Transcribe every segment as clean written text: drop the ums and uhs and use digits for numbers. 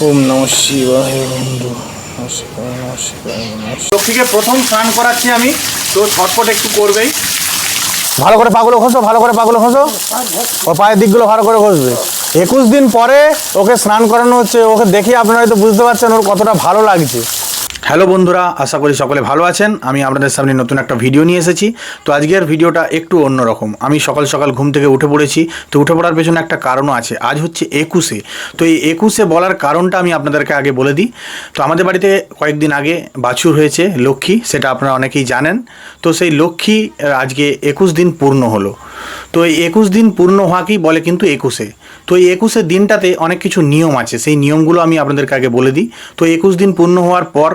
ওম নমঃ শিবায় বন্ধু। লক্ষ্মীকে প্রথম স্নান করাচ্ছি আমি, তো ছটফট একটু করবেই। ভালো করে পাগুলো ঘষো, ভালো করে পাগুলো ঘষো, ও পায়ের দিকগুলো ভালো করে ঘষবে। 21 দিন পরে ওকে স্নান করানো হচ্ছে, ওকে দেখে আপনারা হয়তো বুঝতে পারছেন ওর কতটা ভালো লাগছে। হ্যালো বন্ধুরা, আশা করি সকলে ভালো আছেন। আমি আপনাদের সামনে নতুন একটা ভিডিও নিয়ে এসেছি। তো আজকের ভিডিওটা একটু অন্যরকম। আমি সকাল সকাল ঘুম থেকে উঠে পড়েছি। তো উঠে পড়ার পেছনে একটা কারণও আছে। আজ হচ্ছে 21। তো এই 21 বলার কারণটা আমি আপনাদেরকে আগে বলে দিই। তো আমাদের বাড়িতে কয়েকদিন আগে বাছুর হয়েছে লক্ষ্মী, সেটা আপনারা অনেকেই জানেন। তো সেই লক্ষ্মী আজকে 21 দিন পূর্ণ হলো। তো এই 21 দিন পূর্ণ হওয়াকেই বলে কিন্তু 21। তো এই 21 দিনটাতে অনেক কিছু নিয়ম আছে, সেই নিয়মগুলো আমি আপনাদেরকে আগে বলে দিই। তো 21 দিন পূর্ণ হওয়ার পর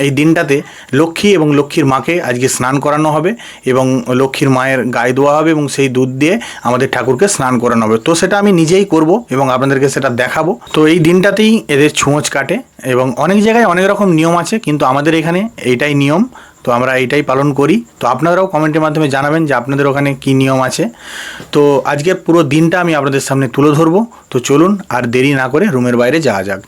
এই দিনটাতে লক্ষ্মী এবং লক্ষ্মীর মাকে আজকে স্নান করানো হবে এবং লক্ষ্মীর মায়ের গায়ে দেওয়া হবে এবং সেই দুধ দিয়ে আমাদের ঠাকুরকে স্নান করানো হবে। তো সেটা আমি নিজেই করব এবং আপনাদেরকে সেটা দেখাবো। তো এই দিনটাতেই এদের ছুঁচ কাটে এবং অনেক জায়গায় অনেক রকম নিয়ম আছে, কিন্তু আমাদের এখানে এইটাই নিয়ম। তো আমরা এইটাই পালন করি। তো আপনারাও কমেন্টের মাধ্যমে জানাবেন যে আপনাদের ওখানে কী নিয়ম আছে। তো আজকের পুরো দিনটা আমি আপনাদের সামনে তুলে ধরবো। তো চলুন আর দেরি না করে রুমের বাইরে যাওয়া যাক।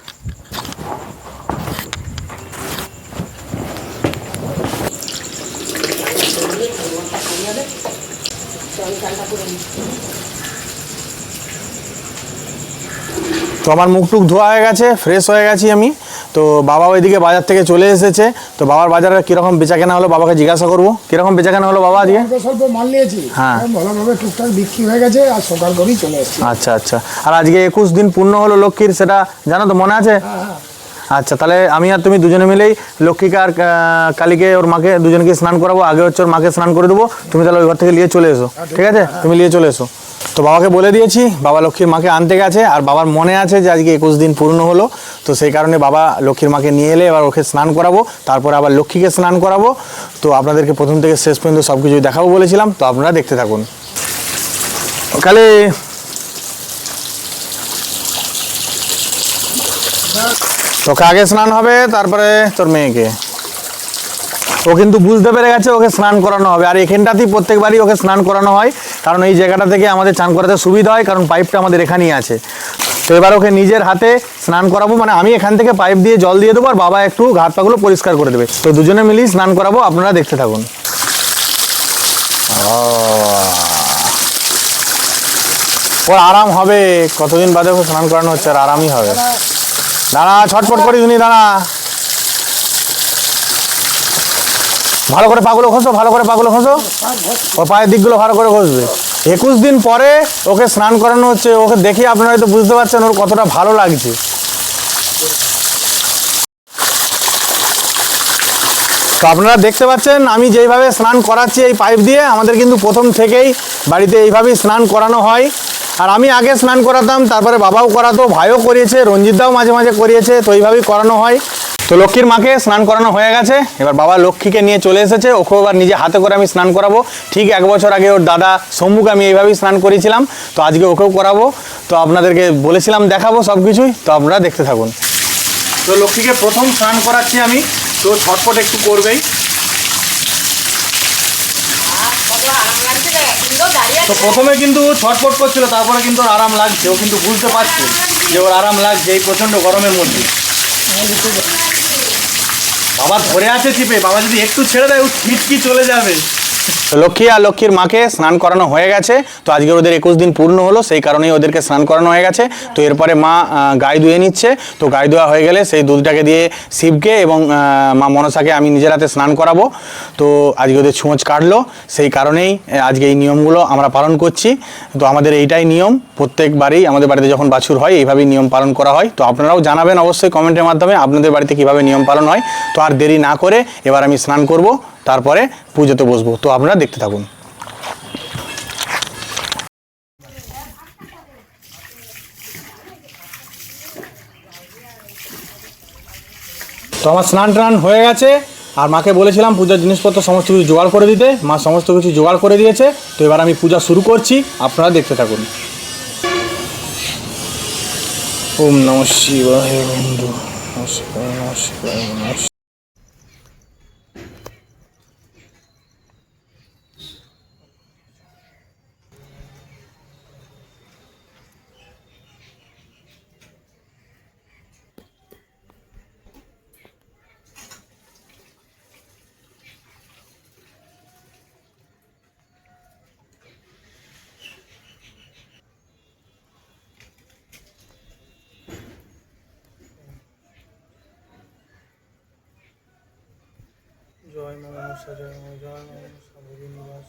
তো আমার মুখ টুক ধোয়া হয়ে গেছে, ফ্রেশ হয়ে গেছি আমি। তো বাবা ওইদিকে বাজার থেকে চলে এসেছে। তো বাবার বাজারে কীরকম বেচা কেনা হলো বাবাকে জিজ্ঞাসা করবো, কীরকম বেচা কেনা হলো বাবা আজকে? স্বল্প মাল নিয়েছি, হ্যাঁ ভালোভাবে টুকটাক বিক্রি হয়ে গেছে আর সকাল করেই চলে এসেছি। আচ্ছা আচ্ছা। আর আজকে 21 দিন পূর্ণ হলো লক্ষ্মীর, সেটা জানো তো, মনে আছে? আচ্ছা, তাহলে আমি আর তুমি দুজনে মিলেই লক্ষ্মীকে আর কালীকে ওর মাকে দুজনকে স্নান করাবো। আগে হচ্ছে ওর মাকে স্নান করে দেবো, তুমি তাহলে ওই ঘর থেকে নিয়ে চলে এসো, ঠিক আছে? তুমি নিয়ে চলে এসো। তো বাবাকে বলে দিয়েছি, বাবা লক্ষ্মীর মাকে আনতে গেছে। আর বাবার মনে আছে যে আজকে 21 দিন পূর্ণ হলো। তো সেই কারণে বাবা লক্ষ্মীর মাকে নিয়ে এলে এবার ওকে স্নান করাবো, তারপরে আবার লক্ষ্মীকে স্নান করাবো। তো আপনাদেরকে প্রথম থেকে শেষ পর্যন্ত সব কিছুই দেখাবো বলেছিলাম, তো আপনারা দেখতে থাকুন। কালী, তোকে আগে স্নান হবে, তারপরে তোর মেয়েকে। ও কিন্তু বুঝতে পেরে গেছে ওকে স্নান করানো হবে। আর এখানটাতেই প্রত্যেকবারই ওকে স্নান করানো হয়, কারণ এই জায়গাটা থেকে আমাদের চান করাতে সুবিধা হয়, কারণ পাইপটা আমাদের এখানেই আছে। তো এবার ওকে নিজের হাতে স্নান করাবো, মানে আমি এখান থেকে পাইপ দিয়ে জল দিয়ে দেবো আর বাবা একটু ঘাট পাগুলো পরিষ্কার করে দেবে। তো দুজনে মিলেই স্নান করাবো, আপনারা দেখতে থাকুন। ওর আরাম হবে, কতদিন বাদে ওকে স্নান করানো হচ্ছে, আর আরামই হবে। দাঁড়া, ছটফট করিস নি, দাঁড়া। ভালো করে পাগুলো ঘষো, ভালো করে পাগুলো ঘষো, ও পায়ের দিকগুলো ভালো করে ঘষবে। 21 দিন পরে ওকে স্নান করানো হচ্ছে, ওকে দেখে আপনারা হয়তো বুঝতে পারছেন ওর কতটা ভালো লাগছে। তো আপনারা দেখতে পাচ্ছেন আমি যেইভাবে স্নান করাচ্ছি এই পাইপ দিয়ে, আমাদের কিন্তু প্রথম থেকেই বাড়িতে এইভাবেই স্নান করানো হয়। আর আমি আগে স্নান করাতাম, তারপরে বাবাও করাতো, ভাইও করিয়েছে, রঞ্জিতদাও মাঝে মাঝে করিয়েছে। তো এইভাবেই করানো হয়। তো লক্ষ্মীর মাকে স্নান করানো হয়ে গেছে, এবার বাবা লক্ষ্মীকে নিয়ে চলে এসেছে। ওকেও এবার নিজে হাতে করে আমি স্নান করাবো। ঠিক 1 বছর আগে ওর দাদা শম্ভুকে আমি এইভাবেই স্নান করিয়েছিলাম, তো আজকে ওকেও করাবো। তো আপনাদেরকে বলেছিলাম দেখাবো সব কিছুই, তো আপনারা দেখতে থাকুন। তো লক্ষ্মীকে প্রথম স্নান করাচ্ছি আমি, তো ছটফট একটু করবেই। তো প্রথমে কিন্তু ছটফট করছিল, তারপরে কিন্তু ওর আরাম লাগছে। ও কিন্তু বুঝতে পারছে যে ওর আরাম লাগছে এই প্রচণ্ড গরমের মধ্যে। বাবা ধরে আছে চিপে, বাবা যদি একটু ছেড়ে দেয় ও ছিটকি চলে যাবে। লক্ষ্মী আর লক্ষ্মীর মাকে স্নান করানো হয়ে গেছে। তো আজকে ওদের 21 দিন পূর্ণ হলো, সেই কারণেই ওদেরকে স্নান করানো হয়ে গেছে। তো এরপরে মা গায়ে ধুয়ে নিচ্ছে। তো গায়ে ধোয়া হয়ে গেলে সেই দুধটাকে দিয়ে শিবকে এবং মা মনসাকে আমি নিজের হাতে স্নান করাবো। তো আজকে ওদের ছুঁচ কাটলো, সেই কারণেই আজকে এই নিয়মগুলো আমরা পালন করছি। তো আমাদের এইটাই নিয়ম, প্রত্যেকবারই আমাদের বাড়িতে যখন বাছুর হয় এইভাবেই নিয়ম পালন করা হয়। তো আপনারাও জানাবেন অবশ্যই কমেন্টের মাধ্যমে আপনাদের বাড়িতে কীভাবে নিয়ম পালন হয়। তো আর দেরি না করে এবার আমি স্নান করব, তারপরে পুজোতে বসবো। তো আপনারা দেখতে থাকুন। তো আমার স্নান টান হয়ে গেছে, আর মাকে বলেছিলাম পূজার জিনিসপত্র সমস্ত কিছু জোগাড় করে দিতে, মা সমস্ত কিছু জোগাড় করে দিয়েছে। তো এবার আমি পূজা শুরু করছি, আপনারা দেখতে থাকুন। ওম নমঃ শিবায় বন্ধু। জয় মা মনসা জয় মা মনসা দেবী নিবাস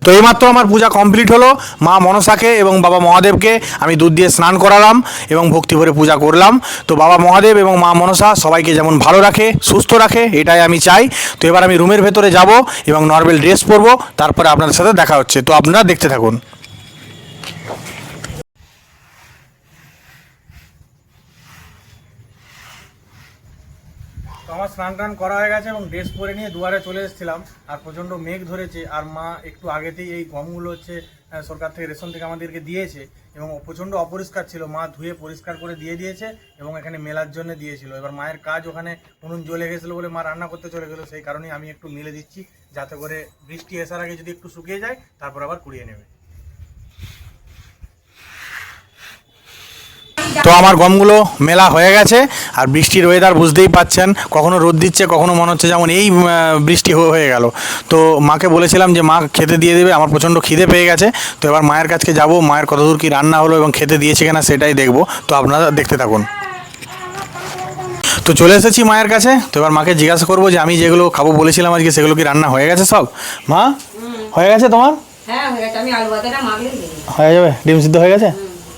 তো এইমাত্র আমার পূজা কমপ্লিট হলো। মা মনসাকে এবং বাবা মহাদেবকে আমি দুধ দিয়ে স্নান করালাম এবং ভক্তি ভরে পূজা করলাম। তো বাবা মহাদেব এবং মা মনসা সবাইকে যেমন ভালো রাখে, সুস্থ রাখে, এটাই আমি চাই। তো এবার আমি রুমের ভেতরে যাব এবং নর্মাল ড্রেস পরবো, তারপরে আপনাদের সাথে দেখা হচ্ছে। তো আপনারা দেখতে থাকুন। তো আমার স্নান টান করা হয়ে গেছে এবং ড্রেস পরে নিয়ে দুয়ারে চলে এসেছিলাম। আর প্রচণ্ড মেঘ ধরেছে, আর মা একটু আগেতেই এই গমগুলো হচ্ছে সরকার থেকে রেশন থেকে আমাদেরকে দিয়েছে এবং প্রচণ্ড অপরিষ্কার ছিল। মা ধুয়ে পরিষ্কার করে দিয়ে দিয়েছে এবং এখানে মেলার জন্য দিয়েছিল। এবার মায়ের কাজ ওখানে উনুন জ্বলে গেছিলো বলে মা রান্না করতে চলে গেলো, সেই কারণেই আমি একটু মেলে দিচ্ছি, যাতে করে বৃষ্টি আসার আগে যদি একটু শুকিয়ে যায় তারপর আবার কুড়িয়ে নেবে। তো আমার গমগুলো মেলা হয়ে গেছে, আর বৃষ্টির ওয়েদার বুঝতেই পাচ্ছেন, কখনো রোদ দিচ্ছে, কখনো মনে হচ্ছে যেমন এই বৃষ্টি হয়ে গেল। তো মাকে বলেছিলাম যে মা খেতে দিয়ে দেবে, আমার প্রচণ্ড খিদে পেয়ে গেছে। তো এবার মায়ের কাছে যাব, মায়ের কতদূর কী রান্না হলো এবং খেতে দিয়েছে কিনা সেটাই দেখব। তো আপনারা দেখতে থাকুন। তো চলে এসেছি মায়ের কাছে। তো এবার মাকে জিজ্ঞাসা করবো যে আমি যেগুলো খাবো বলেছিলাম আজকে, সেগুলো কি রান্না হয়ে গেছে সব? মা, হয়ে গেছে তোমার? হ্যাঁ হয়ে গেছে, আমি আলু ভাতেটা মাখলে দিয়ে দিই। হয়ে যাবে, ডিম সিদ্ধ হয়ে গেছে?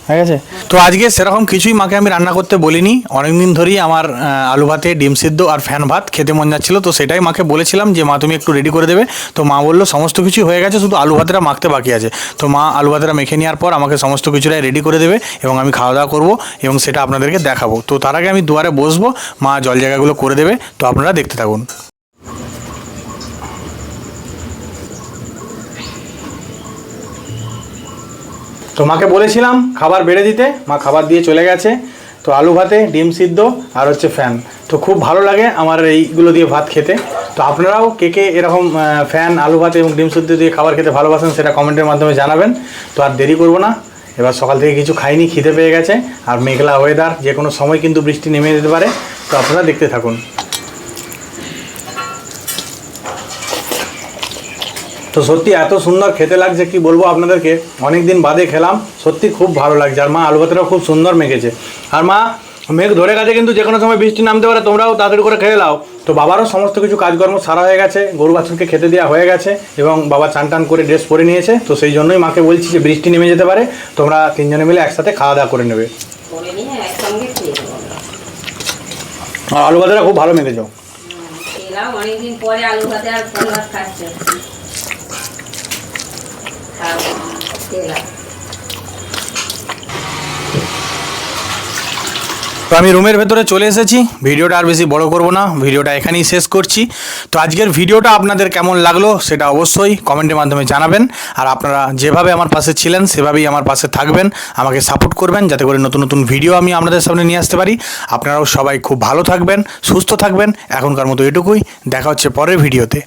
হয়ে গেছে। তো আজকে সেরকম কিছুই মাকে আমি রান্না করতে বলিনি। অনেকদিন ধরেই আমার আলু ভাতে ডিম সিদ্ধ আর ফ্যান ভাত খেতে মন যাচ্ছিল। তো সেটাই মাকে বলেছিলাম যে মা তুমি একটু রেডি করে দেবে। তো মা বললো সমস্ত কিছুই হয়ে গেছে, শুধু আলু ভাতেটা মাখতে বাকি আছে। তো মা আলু ভাতেটা মেখে নেওয়ার পর আমাকে সমস্ত কিছুটাই রেডি করে দেবে এবং আমি খাওয়া দাওয়া করবো এবং সেটা আপনাদেরকে দেখাবো। তো তার আগে আমি দুয়ারে বসবো, মা জল জায়গাগুলো করে দেবে। তো আপনারা দেখতে থাকুন। তো মাকে বলেছিলাম খাবার বেড়ে দিতে, মা খাবার দিয়ে চলে গেছে। তো আলু ভাতে ডিম সিদ্ধ আর হচ্ছে ফ্যান। তো খুব ভালো লাগে আমার এইগুলো দিয়ে ভাত খেতে। তো আপনারাও কে কে এরকম ফ্যান, আলু ভাত এবং ডিম সিদ্ধ দিয়ে খাবার খেতে ভালোবাসেন সেটা কমেন্টের মাধ্যমে জানাবেন। তো আর দেরি করবো না, এবার সকাল থেকে কিছু খাইনি, খিদে পেয়ে গেছে, আর মেঘলা ওয়েদার, যে কোনো সময় কিন্তু বৃষ্টি নেমে যেতে পারে। তো আপনারা দেখতে থাকুন। তো সত্যি এত সুন্দর খেতে লাগছে, কি বলবো আপনাদেরকে, অনেক দিন বাদে খেলাম, সত্যি খুব ভালো লাগছে। আর মা আলু ভাতটাও খুব সুন্দর মেখেছে। আর মা, মেঘ ধরে গেছে কিন্তু যে কোনো সময় বৃষ্টি নামতে পারে, তোমরাও তাড়াতাড়ি করে খেয়ে নাও। তো বাবারও সমস্ত কিছু কাজকর্ম সারা হয়ে গেছে, গরু বাছুরকে খেতে দেওয়া হয়ে গেছে এবং বাবা চান টান করে ড্রেস পরে নিয়েছে। তো সেই জন্যই মাকে বলছি যে বৃষ্টি নেমে যেতে পারে, তোমরা তিনজনে মিলে একসাথে খাওয়া দাওয়া করে নেবে। করে নিয়ে একসঙ্গে খেয়ে দেবো। আর আলু ভাতটা খুব ভালো মেখেছো। খেলাম অনেকদিন পরে আলু ভাতে আর ফল ভাত খাচ্ছে। খেলাম। তো আমি রুমের ভেতরে চলে এসেছি, ভিডিওটা আর বেশি বড় করব না, ভিডিওটা এখানেই শেষ করছি। তো আজকের ভিডিওটা আপনাদের কেমন লাগলো সেটা অবশ্যই কমেন্টের মাধ্যমে জানাবেন। আর আপনারা যেভাবে আমার পাশে ছিলেন সেভাবেই আমার পাশে থাকবেন, আমাকে সাপোর্ট করবেন, যাতে করে নতুন নতুন ভিডিও আমি আপনাদের সামনে নিয়ে আসতে পারি। আপনারাও সবাই খুব ভালো থাকবেন, সুস্থ থাকবেন। এখনকার মতো এটুকুই, দেখা হচ্ছে পরের ভিডিওতে।